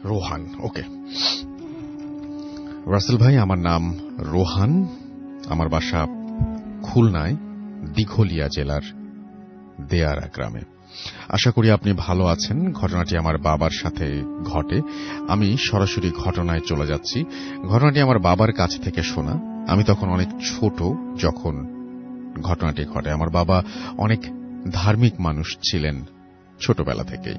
রোহান। ওকে, রাসেল ভাই, আমার নাম রোহান। আমার বাসা খুলনায় দিঘলিয়া জেলার দেয়ারা গ্রামে। আশা করি আপনি ভালো আছেন। ঘটনাটি আমার বাবার সাথে ঘটে। আমি সরাসরি ঘটনায় চলে যাচ্ছি। ঘটনাটি আমার বাবার কাছ থেকে শোনা। আমি তখন অনেক ছোট যখন ঘটনাটি ঘটে। আমার বাবা অনেক ধার্মিক মানুষ ছিলেন ছোটবেলা থেকেই।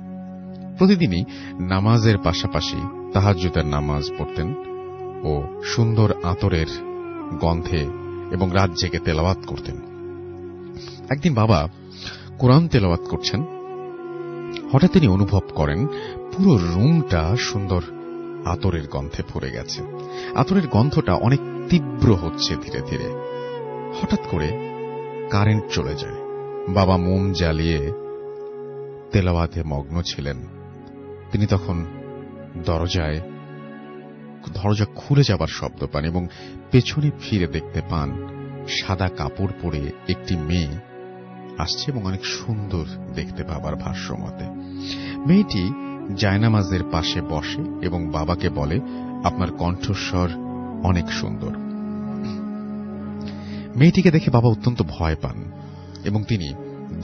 প্রতিদিনই নামাজের পাশাপাশি তাহাজ্জুদের নামাজ পড়তেন ও সুন্দর আতরের গন্ধে এবং রাত জেগে তেলাওয়াত করতেন। একদিন বাবা কোরআন তেলাওয়াত করছেন। হঠাৎ তিনি অনুভব করেন পুরো রুমটা সুন্দর আতরের গন্ধে ভরে গেছে। আতরের গন্ধটা অনেক তীব্র হচ্ছে ধীরে ধীরে। হঠাৎ করে কারেন্ট চলে যায়। বাবা মোম জ্বালিয়ে তেলাওয়াতে মগ্ন ছিলেন। তিনি তখন দরজা খুলে যাবার শব্দ পান এবং পেছনে ফিরে দেখতে পান সাদা কাপড় পরে একটি মেয়ে আসছে এবং অনেক সুন্দর দেখতে বাবার ভাষ্যমতে। মেয়েটি জায়নামাজের পাশে বসে এবং বাবাকে বলে, আপনার কণ্ঠস্বর অনেক সুন্দর। মেয়েটিকে দেখে বাবা অত্যন্ত ভয় পান এবং তিনি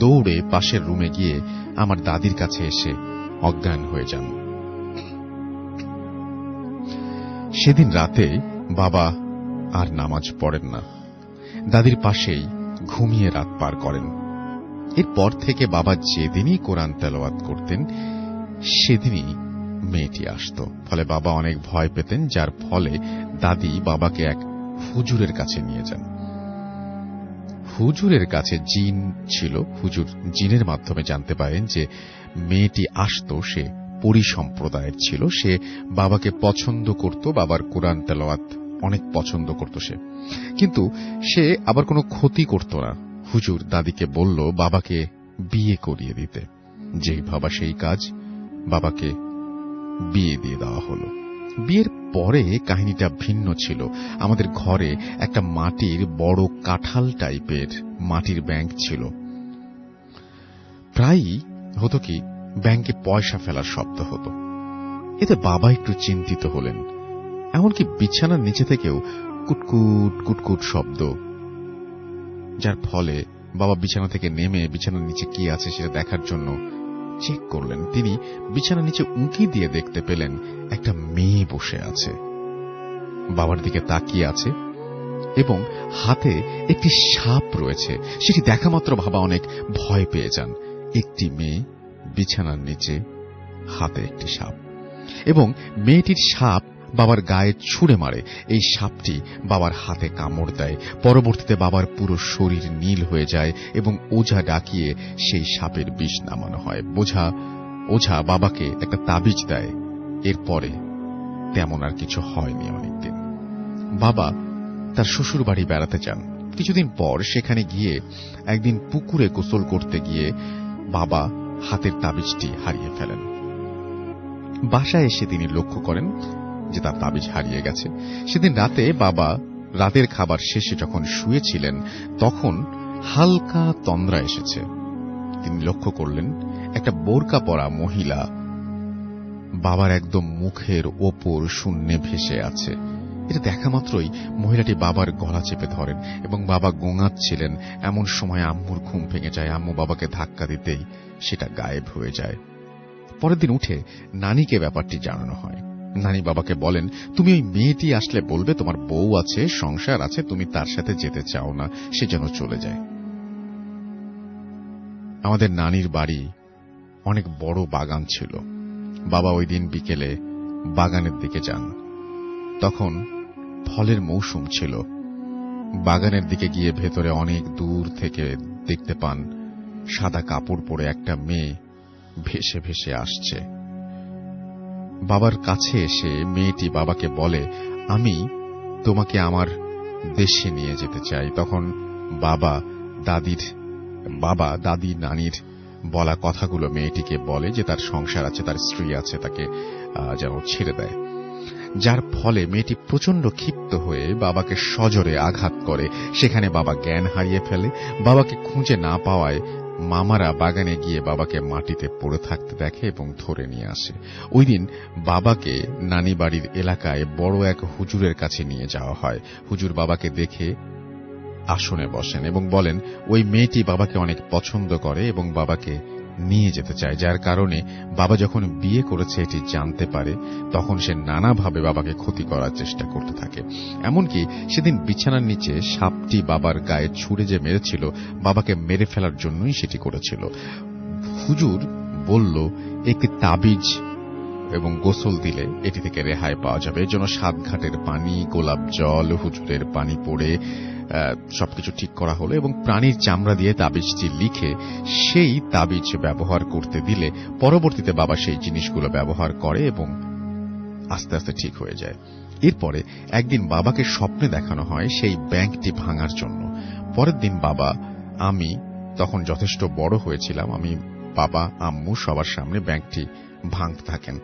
দৌড়ে পাশের রুমে গিয়ে আমার দাদির কাছে এসে অজ্ঞান হয়ে যান। সেদিন রাতে বাবা আর নামাজ পড়েন না, দাদির পাশেই ঘুমিয়ে রাত পার করেন। এরপর থেকে বাবা যেদিনই কোরআন তেলাওয়াত করতেন সেদিনই মেয়েটি আসত। ফলে বাবা অনেক ভয় পেতেন, যার ফলে দাদি বাবাকে এক হুজুরের কাছে নিয়ে যান। হুজুরের কাছে জিন ছিল। হুজুর জিনের মাধ্যমে জানতে পারেন যে মেয়েটি আসত সে পরি সম্প্রদায়ের ছিল। সে বাবাকে পছন্দ করত, বাবার কোরআন তেলাওয়াত অনেক পছন্দ করত সে, কিন্তু সে আবার কোনো ক্ষতি করত না। হুজুর দাদিকে বলল বাবাকে বিয়ে করিয়ে দিতে। যেই ভাবা সেই কাজ, বাবাকে বিয়ে দিয়ে দেওয়া হলো। বিয়ের পরে কাহিনীটা ভিন্ন ছিল। আমাদের ঘরে একটা মাটির বড় কাঁঠাল টাইপের মাটির ব্যাংক ছিল। প্রায়ই হতো কি, ব্যাংকে পয়সা ফেলার শব্দ হতো। এতে বাবা একটু চিন্তিত হলেন। এমনকি বিছানার নিচে থেকেও কুটকুট কুটকুট শব্দ, যার ফলে বাবা বিছানা থেকে নেমে বিছানার নিচে কি আছে সেটা দেখার জন্য চেক করলেন। তিনি বিছানার নিচে উঁকি দিয়ে দেখতে পেলেন একটা মেয়ে বসে আছে, বাবার দিকে তাকিয়ে আছে এবং হাতে একটি সাপ রয়েছে। সেটি দেখা মাত্র বাবা অনেক ভয় পেয়ে যান। একটি মেয়ে বিছানার নিচে, হাতে একটি সাপ, এবং মেয়েটির সাপ বাবার গায়ে ছুঁড়ে মারে। এই সাপটি বাবার হাতে কামড় দেয়। পরবর্তীতে বাবার পুরো শরীর নীল হয়ে যায় এবং ওঝা ডাকিয়ে সেই সাপের বিষ নামানো হয়। ওঝা বাবাকে একটা তাবিজ দেয়। এরপরে তেমন আর কিছু হয়নি অনেকদিন। বাবা তার শ্বশুর বাড়ি বেড়াতে যান। কিছুদিন পর সেখানে গিয়ে একদিন পুকুরে গোসল করতে গিয়ে বাবা হাতের তাবিজটি হারিয়ে ফেলেন। বাসায় এসে তিনি লক্ষ্য করেন যে তার তাবিজ হারিয়ে গেছে। সেদিন রাতে বাবা রাতের খাবার শেষে যখন শুয়েছিলেন তখন হালকা তন্দ্রা এসেছে। তিনি লক্ষ্য করলেন একটা বোরকা পরা মহিলা বাবার একদম মুখের ওপর শূন্যে ভেসে আছে। এটা দেখা মাত্রই মহিলাটি বাবার গলা চেপে ধরেন এবং বাবা গোঙাচ্ছিলেন। এমন সময় আম্মুর ঘুম ভেঙে যায়। আম্মু বাবাকে ধাক্কা দিতেই সেটা গায়েব হয়ে যায়। পরের দিন উঠে নানিকে ব্যাপারটি জানানো হয়। নানি বাবাকে বলেন, তুমি ওই মেয়েটি আসলে বলবে তোমার বউ আছে, সংসার আছে, তুমি তার সাথে যেতে চাও না, সে যেন চলে যায়। আমাদের নানির বাড়ি অনেক বড় বাগান ছিল। বাবা ওই দিন বিকেলে বাগানের দিকে যান। তখন ফলের মৌসুম ছিল। বাগানের দিকে গিয়ে ভেতরে অনেক দূর থেকে দেখতে পান সাদা কাপড় পরে একটা মেয়ে ভেসে ভেসে আসছে। বাবার কাছে এসে মেয়েটি বাবাকে বলে, আমি তোমাকে আমার দেশে নিয়ে যেতে চাই। তখন বাবা দাদি নানির বলা কথাগুলো মেয়েটিকে বলে যে তার সংসার আছে, তার স্ত্রী আছে, তাকে যেন ছেড়ে দেয়। যার ফলে মেয়েটি প্রচন্ড ক্ষিপ্ত হয়ে বাবাকে সজোরে আঘাত করে। সেখানে বাবা জ্ঞান হারিয়ে ফেলে। বাবাকে খুঁজে না পাওয়ায় মামারা বাগানে গিয়ে বাবাকে মাটিতে পড়ে থাকতে দেখে এবং ধরে নিয়ে আসে। ওই দিন বাবাকে নানি বাড়ির এলাকায় বড় এক হুজুরের কাছে নিয়ে যাওয়া হয়। হুজুর বাবাকে দেখে আসনে বসেন এবং বলেন ওই মেয়েটি বাবাকে অনেক পছন্দ করে এবং বাবাকে নিয়ে যেতে চায়, যার কারণে বাবা যখন বিয়ে করেছে এটি জানতে পারে তখন সে নানাভাবে বাবাকে ক্ষতি করার চেষ্টা করতে থাকে। এমনকি সেদিন বিছানার নিচে সাপটি বাবার গায়ে ছুঁড়ে যে মেরেছিল বাবাকে মেরে ফেলার জন্যই সেটি করেছিল। হুজুর বলল একটি তাবিজ এবং গোসল দিলে এটি থেকে রেহাই পাওয়া যাবে। এর জন্য 7 ঘাটের পানি, গোলাপ জল, হুজুরের পানি পড়ে সবকিছু ঠিক করা হলো এবং প্রাণীর চামড়া দিয়ে তাবিজটি লিখে সেই তাবিজ ব্যবহার করতে দিলে পরবর্তীতে বাবা সেই জিনিসগুলো ব্যবহার করে এবং আস্তে আস্তে ঠিক হয়ে যায়। এরপরে একদিন বাবাকে স্বপ্নে দেখানো হয় সেই ব্যাংকটি ভাঙার জন্য। পরের দিন বাবা, আমি তখন যথেষ্ট বড় হয়েছিলাম, আমি, বাবা, আম্মু সবার সামনে ব্যাংকটি ভাঙতে থাকেন।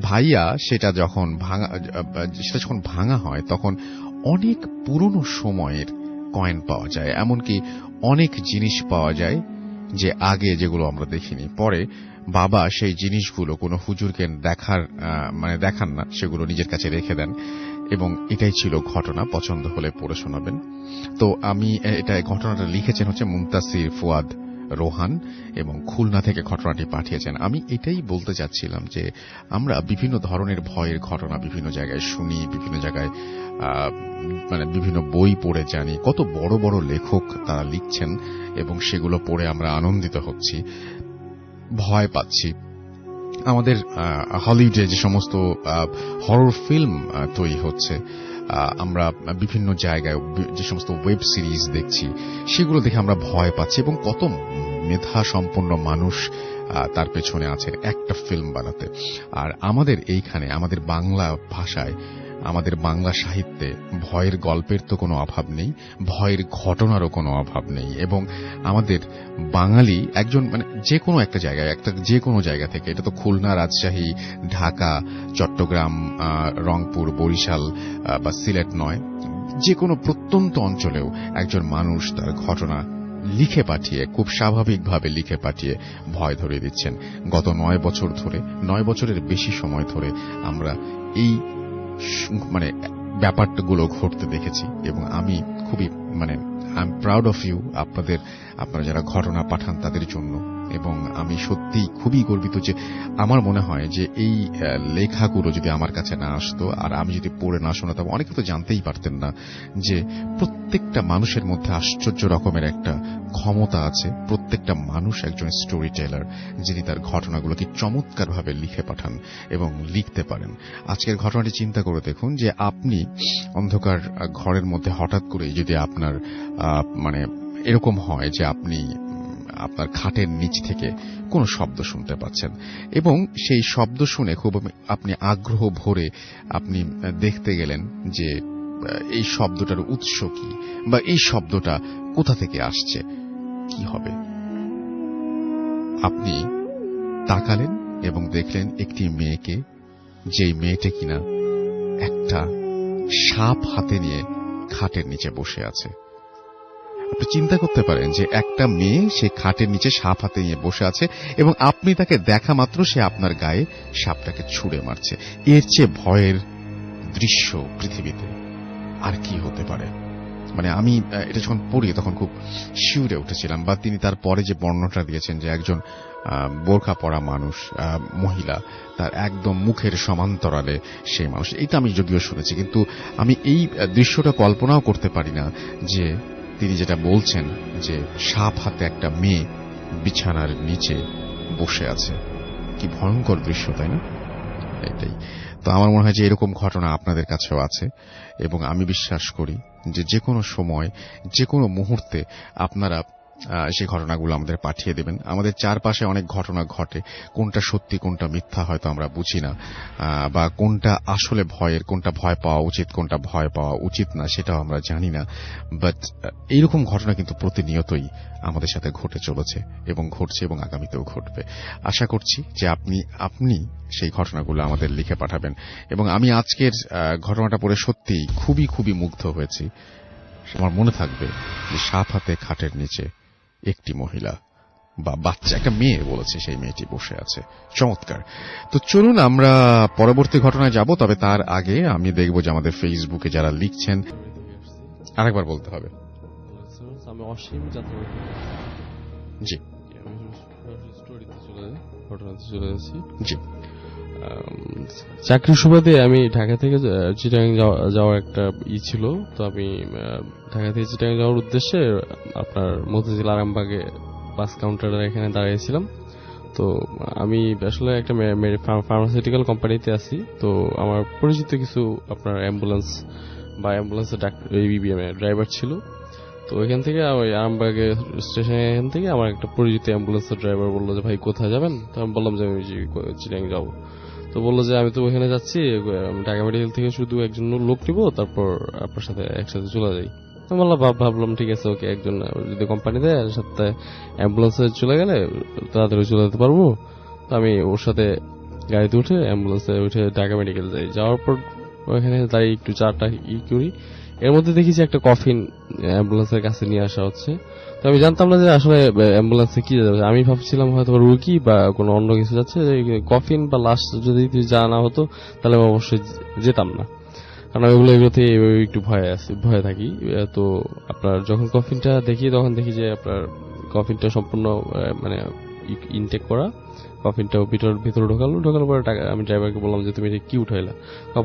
ভাইয়া সেটা যখন ভাঙা হয় তখন অনেক পুরনো সময়ের কয়েন পাওয়া যায়, এমনকি অনেক জিনিস পাওয়া যায় যে আগে যেগুলো আমরা দেখিনি। পরে বাবা সেই জিনিসগুলো কোনো হুজুরকে দেখান না, সেগুলো নিজের কাছে রেখে দেন এবং এটাই ছিল ঘটনা। পছন্দ হলে পড়ে শোনাবেন। তো আমি ঘটনাটা লিখেছেন হচ্ছে মুনতাসির ফুয়াদ রোহান এবং খুলনা থেকে ঘটনাটি পাঠিয়েছেন। আমি এটাই বলতে চাচ্ছিলাম যে আমরা বিভিন্ন ধরনের ভয়ের ঘটনা বিভিন্ন জায়গায় শুনি, বিভিন্ন জায়গায় বিভিন্ন বই পড়ে জানি, কত বড় বড় লেখক তারা লিখছেন এবং সেগুলো পড়ে আমরা আনন্দিত হচ্ছি, ভয় পাচ্ছি। আমাদের হলিউডে যে সমস্ত হরর ফিল্ম তৈরি হচ্ছে, আমরা বিভিন্ন জায়গায় যে সমস্ত ওয়েব সিরিজ দেখছি সেগুলো দেখে আমরা ভয় পাচ্ছি এবং কত মেধা সম্পন্ন মানুষ তার পেছনে আছে একটা ফিল্ম বানাতে। আর আমাদের এইখানে আমাদের বাংলা ভাষায়, আমাদের বাংলা সাহিত্যে ভয়ের গল্পের তো কোনো অভাব নেই, ভয়ের ঘটনারও কোনো অভাব নেই। এবং আমাদের বাঙালি একজন যে কোনো একটা জায়গায়, যে কোনো জায়গা থেকে, এটা তো খুলনা, রাজশাহী, ঢাকা, চট্টগ্রাম, রংপুর, বরিশাল বা সিলেট নয়, যে কোনো প্রত্যন্ত অঞ্চলেও একজন মানুষ তার ঘটনা লিখে পাঠিয়ে, খুব স্বাভাবিকভাবে লিখে পাঠিয়ে ভয় ধরিয়ে দিচ্ছেন। গত 9 বছর ধরে, 9 বছরের বেশি সময় ধরে আমরা এই ব্যাপারগুলো ঘটতে দেখেছি এবং আমি খুবই I am proud of you, আপনারা যারা ঘটনা পাঠান তাদের জন্য। এবং আমি সত্যিই খুবই গর্বিত যে আমার মনে হয় যে এই লেখাগুলো যদি আমার কাছে না আসতো আর আমি যদি পড়ে না শোনাতাম, অনেকে তো জানতেই পারতেন না যে প্রত্যেকটা মানুষের মধ্যে আশ্চর্য রকমের একটা ক্ষমতা আছে। প্রত্যেকটা মানুষ একজন স্টোরি টেলার, যিনি তার ঘটনাগুলোকে চমৎকারভাবে লিখে পাঠান এবং লিখতে পারেন। আজকের ঘটনাটি চিন্তা করে দেখুন যে আপনি অন্ধকার ঘরের মধ্যে হঠাৎ করে যদি আপনার এরকম হয় যে আপনি আপনার খাটের নিচ থেকে কোনো শব্দ শুনতে পাচ্ছেন এবং সেই শব্দ শুনে খুব আপনি আগ্রহ ভরে আপনি দেখতে গেলেন যে এই শব্দটার উৎস কি বা এই শব্দটা কোথা থেকে আসছে, কি হবে? আপনি তাকালেন এবং দেখলেন একটি মেয়েকে, যেই মেয়েটা কিনা একটা সাপ হাতে নিয়ে খাটের নিচে বসে আছে। আপনি চিন্তা করতে পারেন যে একটা মেয়ে সে খাটের নিচে সাপ হাতে নিয়ে বসে আছে এবং আপনি তাকে দেখা মাত্র সে আপনার গায়ে সাপটাকে ছুঁড়ে মারছে। এর চেয়ে ভয়ের দৃশ্য পৃথিবীতে আর কি হতে পারে? আমি এটা যখন পড়ি তখন খুব শিউরে উঠেছিলাম। বা তিনি তার পরে যে বর্ণনাটা দিয়েছেন যে একজন বোরখা পরা মানুষ, মহিলা, তার একদম মুখের সমান্তরালে সেই মানুষ, এটা আমি যদিও শুনেছি, কিন্তু আমি এই দৃশ্যটা কল্পনাও করতে পারি না যে তিনি যেটা বলছেন যে সাপ হাতে একটা মেয়ে বিছানার নিচে বসে আছে। কি ভয়ঙ্কর দৃশ্য, তাই না? এটাই তো আমার মনে হয় যে এরকম ঘটনা আপনাদের কাছেও আছে এবং আমি বিশ্বাস করি যে যে কোনো সময়, যে কোনো মুহূর্তে আপনারা সেই ঘটনাগুলো আমাদের পাঠিয়ে দেবেন। আমাদের চারপাশে অনেক ঘটনা ঘটে, কোনটা সত্যি কোনটা মিথ্যা হয়তো আমরা বুঝি না, বা কোনটা আসলে ভয়ের, কোনটা ভয় পাওয়া উচিত, কোনটা ভয় পাওয়া উচিত না সেটাও আমরা জানি না। বাট এইরকম ঘটনা কিন্তু প্রতিনিয়তই আমাদের সাথে ঘটে চলেছে এবং ঘটছে এবং আগামীতেও ঘটবে। আশা করছি যে আপনি সেই ঘটনাগুলো আমাদের লিখে পাঠাবেন। এবং আমি আজকের ঘটনাটা পড়ে সত্যিই খুবই খুবই মুগ্ধ হয়েছি। আমার মনে থাকবে যে সাপ হাতে খাটের নিচে একটি মহিলা। বা বাচ্চা, একটা মেয়ে বলেছে, সেই মেয়েটি বসে আছে। চমৎকার। তো চলুন আমরা পরবর্তী ঘটনায় যাব, তবে তার আগে আমি দেখব যে আমাদের ফেসবুকে যারা লিখছেন। আরেকবার বলতে হবে। আমি অসীম যাত্রা জি ঘটনাতে চলে যাচ্ছি। জি। চাকরির সুবাদে আমি ঢাকা থেকে চিটাগাং যাওয়ার একটা ছিল। তো আমি ঢাকা থেকে চিটাগাং যাওয়ার উদ্দেশ্যে আপনার মতিঝিল আরামবাগে বাস কাউন্টারের এখানে দাঁড়িয়েছিলাম। তো আমি আসলে একটা ফার্মাসিউটিক্যাল কোম্পানিতে আছি। তো আমার পরিচিত কিছু আপনার অ্যাম্বুলেন্সের ডাক্তার ড্রাইভার ছিল। তো ওইখান থেকে ওই আরামবাগে স্টেশনে এখান থেকে আমার একটা পরিচিত অ্যাম্বুলেন্সের ড্রাইভার বললো যে ভাই কোথায় যাবেন। তো আমি বললাম যে আমি চিটাগাং যাবো। তো বললো যে আমি তো ওইখানে যাচ্ছি, ঢাকা মেডিকেল থেকে শুধু একজন লোক নিব, তারপর আপনার সাথে একসাথে চলে যাই। আমি বললাম ভাবলাম ঠিক আছে, ওকে, একজন যদি কোম্পানি দেয় সাথে অ্যাম্বুলেন্সে চলে গেলে তাড়াতাড়ি চলে যেতে পারবো। তো আমি ওর সাথে গাড়িতে উঠে অ্যাম্বুলেন্সে উঠে ঢাকা মেডিকেল যাই। যাওয়ার পর ওইখানে দাঁড়িয়ে একটু চাটা করি। এর মধ্যে দেখেছি একটা কফিন অ্যাম্বুলেন্সের কাছে নিয়ে আসা হচ্ছে। তো আমি জানতাম না যে আসলে অ্যাম্বুলেন্সে কি যাচ্ছে। আমি ভাবছিলাম হয়তো রুগী বা কোনো অন্য কিছু যাচ্ছে। কফিন বা লাশ যদি জানা হতো তাহলে আমি অবশ্যই যেতাম না, কারণ এগুলোতে একটু ভয়ে থাকি। তো আপনার যখন কফিনটা দেখি তখন দেখি যে আপনার কফিনটা সম্পূর্ণ মানে ইনটেক করা। কফিনটা ভিতরে ঢোকানোর পরে আমি ড্রাইভারকে বললাম যে তুমি এটা কি উঠাইলা।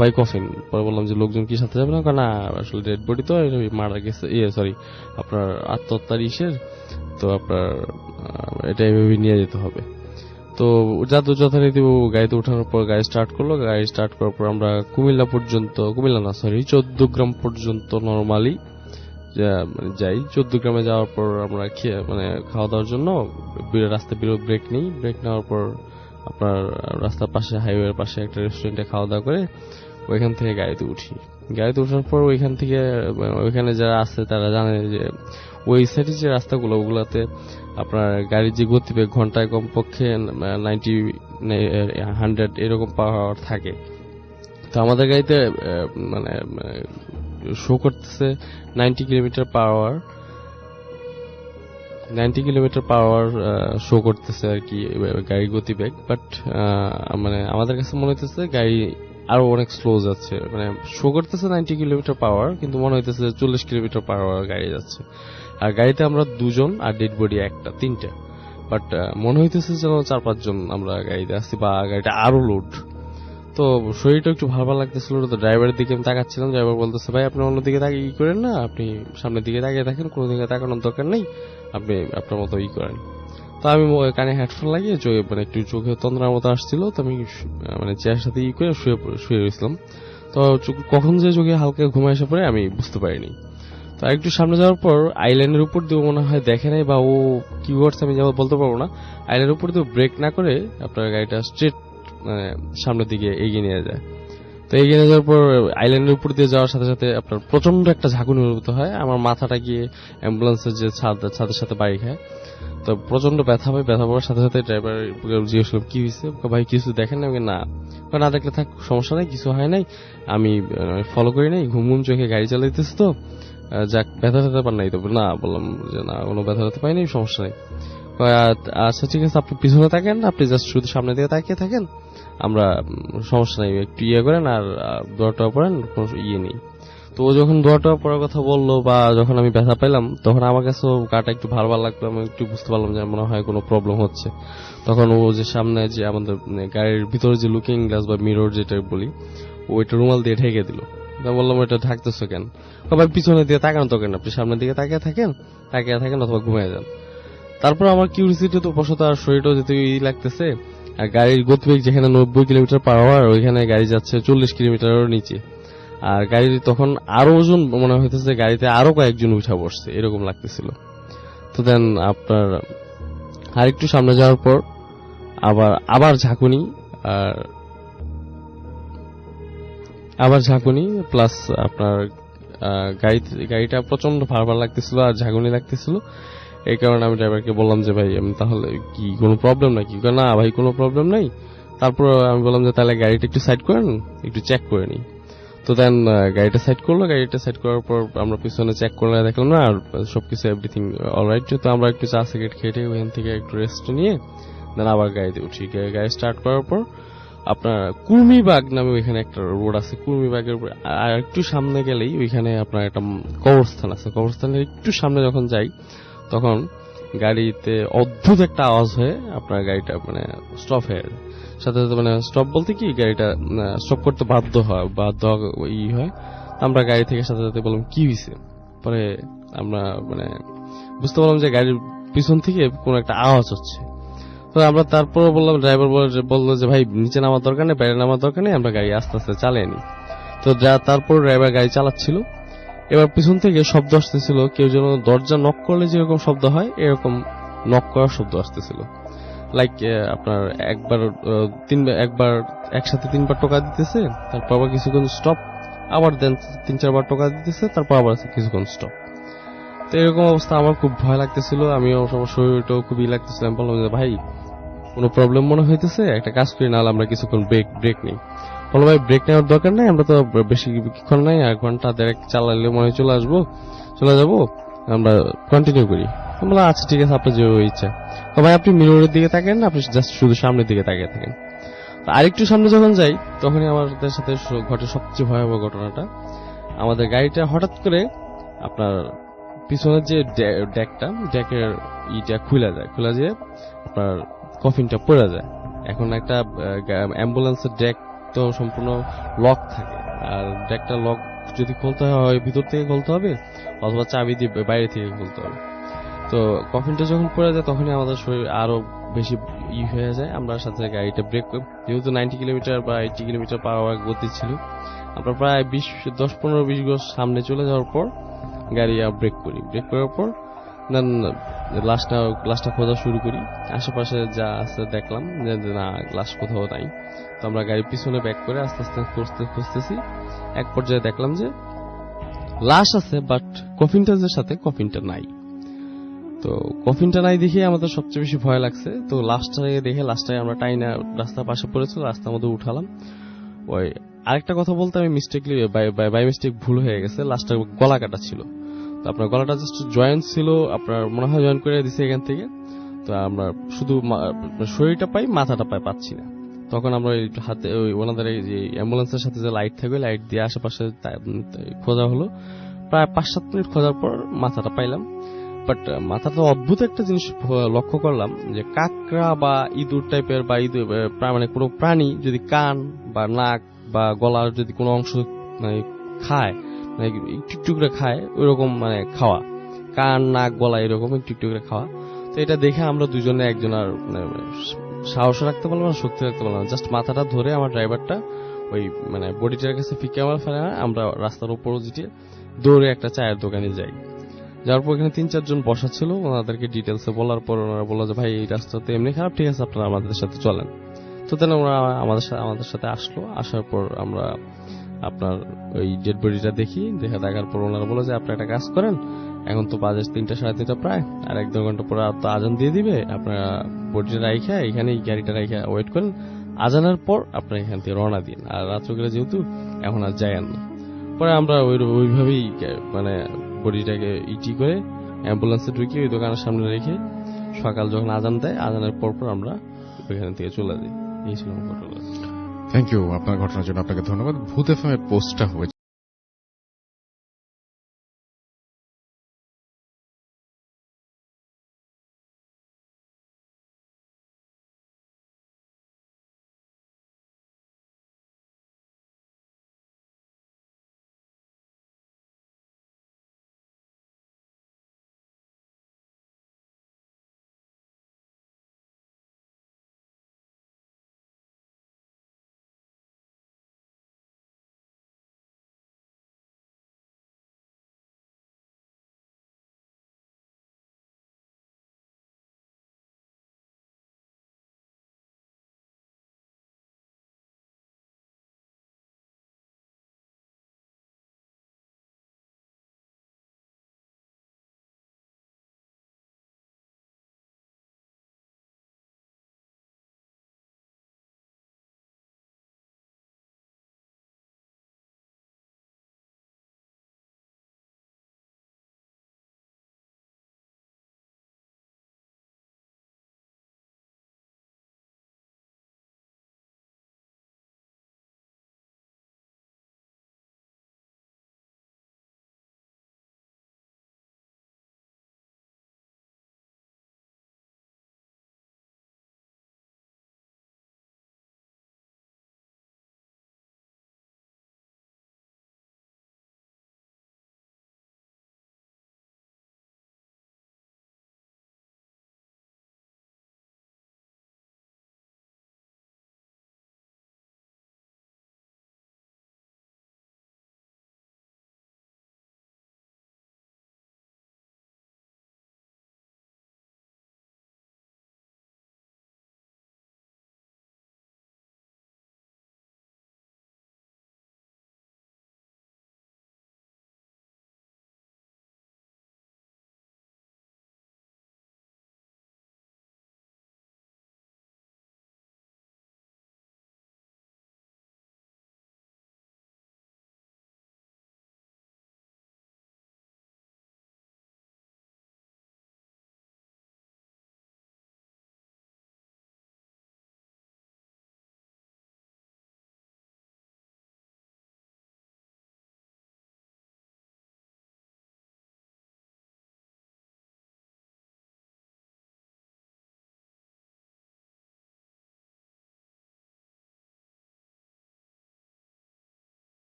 ভাই কফিন। পরে বললাম যে লোকজন কি সাথে যাবে না? না, আসলে ডেড বডি তো মারা গেছে, আপনার আত্মহত্যার তো আপনার এটা এভাবে নিয়ে যেতে হবে। তো যথারীতি গাড়িতে ওঠানোর পর গাড়ি স্টার্ট করলো। গাড়ি স্টার্ট করার পর আমরা চৌদ্দগ্রাম পর্যন্ত নরমালি যাই। 14 গ্রামে যাওয়ার পর আমরা খাওয়া দাওয়ার জন্য রাস্তায় ব্রেক নিই। ব্রেক নেওয়ার পর আপনার রাস্তার পাশে, হাইওয়ের পাশে একটা রেস্টুরেন্টে খাওয়া দাওয়া করে ওইখান থেকে গাড়িতে উঠি। গাড়িতে ওঠার পর ওইখানে যারা আছে তারা জানে যে ওই সাইডে যে রাস্তাগুলো, ওগুলাতে আপনার গাড়ির যে গতিবেগ ঘন্টায় কমপক্ষে 100 এরকম পাওয়ার থাকে। তো আমাদের গাড়িতে শো করতেছে 90 কিলোমিটার পাওয়ার শো করতেছে আর কি গাড়ির গতিবেগ। বাট আমাদের কাছে মনে হইতেছে গাড়ি আরো অনেক স্লো যাচ্ছে। শো করতেছে 90 কিলোমিটার পাওয়ার, কিন্তু মনে হইতেছে 40 কিলোমিটার পাওয়ার গাড়ি যাচ্ছে। আর গাড়িতে আমরা দুজন আর ডেড বডি তিনটা। বাট মনে হইতেছে যেন 4-5 জন আমরা গাড়িতে আসছি, বা গাড়িটা আরো লোড। তো শরীরটা একটু ভালো লাগতেছিল। তো ড্রাইভারের দিকে আমি তাকাচ্ছিলাম। ড্রাইভার বলতেছে ভাই আপনি অন্যদিকে তাকিয়ে করেন না, আপনি সামনের দিকে তাকিয়ে থাকেন, কোনো দিকে তাকানোর দরকার নেই, আপনি আপনার মতো করেন। তো আমি কানে হেডফোন লাগিয়ে একটু চোখে তন্দ্রার মতো আসছিল। তো আমি চেয়ারের সাথে করে শুয়ে রয়েছিলাম। তো কখন যে চোখে হালকা ঘুমে আসা পরে আমি বুঝতে পারিনি। তো একটু সামনে যাওয়ার পর আইল্যান্ডের উপর দিয়ে মনে হয় দেখে নাই, বা ও কি করছে আমি বলতে পারবো না। আইল্যান্ডের উপর দিয়ে ব্রেক না করে আপনার গাড়িটা স্ট্রেট সামনের দিকে এগিয়ে নিয়ে যায়। তো এগিয়ে নিয়ে যাওয়ার পর আইল্যান্ডের উপর দিয়ে যাওয়ার সাথে সাথে আপনার প্রচন্ড একটা ঝাঁকুনি অনুভূত হয়। আমার মাথাটা গিয়ে অ্যাম্বুলেন্সের যে ছাদের সাথে বাড়ি খায়। তো প্রচন্ড ব্যথা পায়। ব্যথা পাওয়ার সাথে সাথে ড্রাইভার জিজ্ঞেস করলাম কি হয়েছে। ভাই কিছু দেখেন না? না দেখলে থাক, সমস্যা নাই, কিছু হয় নাই, আমি ফলো করি নাই, ঘুম চোখে গাড়ি চালাইতেছি, তো যাক ব্যথা পান নাই তো? না, বললাম যে না, কোনো ব্যথা পাইনি, সমস্যা নেই। আচ্ছা ঠিক আছে, আপনি পিছনে থাকেন, আপনি জাস্ট শুধু সামনে দিকে তাকিয়ে থাকেন, আমরা সমস্যা নেই, একটু করেন আর দোয়াটা পড়েন, কোনো নেই। তো ও যখন দোয়াটা পড়ার কথা বললো, বা যখন আমি ব্যথা পেলাম, তখন আমার কাছে গাটা একটু ভালো লাগলো। আমি একটু বুঝতে পারলাম যে মনে হয় কোনো প্রবলেম হচ্ছে। তখন ও যে সামনে যে আমাদের গাড়ির ভিতরে যে লুকিং গ্লাস বা মিরর যেটা বলি, ওইটা রুমাল দিয়ে ঢেকে দিল। বললাম এটা ঢাকতেছো কেন? ভাই পিছনে দিয়ে তাকানো তো কেন, আপনি সামনের দিকে তাকিয়ে থাকেন অথবা ঘুমিয়ে যান। তারপর আমার কিউরিসিটি তো বসত, আর শরীরটাও যেতে লাগতেছে। আর গাড়ির গতিবেগ যেখানে 90 কিলোমিটার পার আওয়ার, ওইখানে গাড়ি যাচ্ছে 40 কিলোমিটারের নিচে। আর গাড়ির তখন আরো ওজন মনে হইতেছে, গাড়িতে আরো কয়েকজন উঠা বসছে, এরকম লাগতেছিল। তো দেন আপনার আর একটু সামনে যাওয়ার পর আবার ঝাঁকুনি প্লাস আপনার গাড়িটা প্রচন্ড ভার লাগতেছিল আর ঝাঁকুনি লাগতেছিল। এই কারণে আমি ড্রাইভারকে বললাম যে ভাই আমি তাহলে কি কোনো প্রবলেম নাকি? না ভাই কোনো প্রবলেম নাই। তারপর আমি বললাম যে তাহলে গাড়িটা একটু সাইড করেন, একটু চেক করে নিই। তো দেন গাড়িটা সাইড করলো, গাড়িটা সাইড করার পর আমরা পিছনে চেক করলে দেখলাম না আর সবকিছু এভরিথিং অলরাইট। তো আমরা একটু চা সিগারেট খেয়ে ওখান থেকে একটু রেস্ট নিয়ে দেন আবার গাড়িতে উঠি। গাড়ি স্টার্ট করার পর আপনার কুর্মিবাগ নামে ওইখানে একটা রোড আছে, কুর্মিবাগের উপর আর একটু সামনে গেলেই ওইখানে আপনার একটা কবরস্থান আছে। কবরস্থানের একটু সামনে যখন যাই তখন গাড়িতে অদ্ভুত একটা আওয়াজ হয়ে আপনার গাড়িটা মানে স্টপ হয়ে যায়। সাথে সাথে মানে স্টপ বলতে কি গাড়িটা স্টপ করতে বাধ্য হয় আমরা গাড়ি থেকে সাথে সাথে বললাম কি হয়েছে। পরে আমরা মানে বুঝতে পারলাম যে গাড়ির পিছন থেকে কোনো একটা আওয়াজ হচ্ছে। তো আমরা তারপর বললাম, ড্রাইভার বললো যে ভাই নিচে নামার দরকার নেই, বাইরে নামার দরকার নেই, আমরা গাড়ি আস্তে আস্তে চালিয়ে নিই। তো তারপর ড্রাইভার গাড়ি চালাচ্ছিল। এবার পিছন থেকে শব্দ আসতেছিল, কেউ যেন দরজা নক করলে যেরকম শব্দ হয় এরকম নক করার শব্দ আসতেছিল। লাইক আপনার একবার একসাথে 3বার টোকা দিতেছে, তারপর আবার কিছুক্ষণ স্টপ, আবার দেন 3-4বার টোকা দিতেছে, তারপর আবার কিছুক্ষণ স্টপ। তো এরকম অবস্থা আমার খুব ভয় লাগতেছিল, আমিও আমার শরীরটাও খুবই লাগতেছিল। আমি বললাম যে ভাই কোনো প্রবলেম মনে হইতেছে, একটা কাজ করি, নাহলে আমরা কিছুক্ষণ ব্রেক নিই। বলো ভাই ব্রেক নেওয়ার দরকার নাই, আমরা তো বেশি কিছুক্ষণ নাই, 1 ঘন্টা 1.5 চালালে মনে হয় চলে যাবো, আমরা কন্টিনিউ করি। বললাম আচ্ছা ঠিক আছে, আপনার যে ইচ্ছা। তো ভাই আপনি মিররের দিকে তাকেন না, আপনি জাস্ট শুধু সামনের দিকে তাকিয়ে থাকেন। আরেকটু সামনে যখন যাই তখনই আমাদের সাথে ঘটে সবচেয়ে ভয়াবহ ঘটনাটা। আমাদের গাড়িটা হঠাৎ করে আপনার পিছনের যে ডেকের ইটা খুলে যায় আপনার কফিনটা পড়ে যায়। এখন একটা অ্যাম্বুলেন্সের ডেক তো সম্পূর্ণ লক থাকে, আর ডেকটা লক যদি খুলতে হয় ভিতর থেকে খুলতে হবে অথবা চাবি দিয়ে বাইরে থেকে খুলতে হবে। তো কফিনটা যখন পড়ে যায় তখনই আমাদের শরীর আরো বেশি হয়ে যায়। আমরা সাথে গাড়িটা ব্রেক করি, যেহেতু 90 কিলোমিটার বা 80 কিলোমিটার পার আওয়ার গতি ছিল, আমরা প্রায় 10-15-20 গজ সামনে চলে যাওয়ার পর গাড়ি ব্রেক করার পর দেন লাশটা খোঁজা শুরু করি। আশেপাশে যা আছে দেখলাম যে না, লাশ কোথাও নাই। তো আমরা গাড়ির পিছনে ব্যাক করে আস্তে আস্তে খুঁজতেছি। এক পর্যায়ে দেখলাম যে লাশ আছে, বাট কফিনটা নাই। তো কফিনটা নাই দেখে আমাদের সবচেয়ে বেশি ভয় লাগছে। তো লাশটাই আমরা টাইনা রাস্তার পাশে পড়েছিল, রাস্তার মধ্যে উঠালাম। ওই আরেকটা কথা বলতে আমি মিস্টেকলি বাই মিস্টেক ভুল হয়ে গেছে, লাশটার গলা কাটা ছিল। তো আপনার গলাটা জাস্ট জয়েন্ট ছিল, আপনার মনে হয় জয়েন্ট করে দিছে এখান থেকে। তো আমরা শুধু শরীরটা পাই, মাথাটা পাচ্ছি না। তখন আমরা হাতে ওনাদের এই যে অ্যাম্বুলেন্সের সাথে যে লাইট থাকবে, লাইট দিয়ে আশেপাশে খোঁজা হলো। প্রায় 5-7 মিনিট খোঁজার পর মাথাটা পাইলাম। বাট মাথাটা অদ্ভুত একটা জিনিস লক্ষ্য করলাম, যে কাকড়া বা ইঁদুর টাইপের বা মানে কোনো প্রাণী যদি কান বা নাক বা গলার যদি কোনো অংশ মানে খায়, মানে একটু করে খায়, ওইরকম মানে খাওয়া, কান নাক গলা এরকম একটু করে খাওয়া। তো এটা দেখে আমরা দুজনে একজন আর মানে সাহস রাখতে পারলাম না, শক্তি রাখতে পারলাম না। জাস্ট মাথাটা ধরে আমার ড্রাইভারটা ওই মানে বডিটার কাছে ফিকে আমার ফেলে, আমরা রাস্তার উপর যেটি দৌড়ে একটা চায়ের দোকানে যাই। যার পর এখানে 3-4 জন বসা ছিল, ওনাদেরকে ডিটেলসে বলার পর ওনারা বললো যে ভাই এই রাস্তাতে এমনি খারাপ, ঠিক আছে আপনারা আমাদের সাথে চলেন। তো দেন ওরা আমাদের সাথে আসলো। আসার পর আমরা আপনার ওই ডেড বডিটা দেখার পর ওনারা বললো যে আপনি একটা কাজ করেন, এখন তো বাজে 3-3:30 প্রায়, আর 1-2 ঘন্টা পরে তো আজান দিয়ে দিবে, আপনারা বডিটা রাইখা এখানে গাড়িটা রাইখা ওয়েট করেন, আজানের পর আপনারা এখান থেকে রওনা দিন, আর রাত্রবেলা যেহেতু এখন আর যায়েন না। পরে আমরা ওইভাবেই মানে বডিটাকে করে অ্যাম্বুলেন্সে ঢুকিয়ে ওই দোকানের সামনে রেখে সকাল যখন আজান দেয়, আজানের পর আমরা ওইখান থেকে চলে যাই। এই ছিল ঘটনা। থ্যাংক ইউ আপনার ঘটনার জন্য, আপনাকে ধন্যবাদ। ভূত এফএম এর পোস্টটা হয়েছে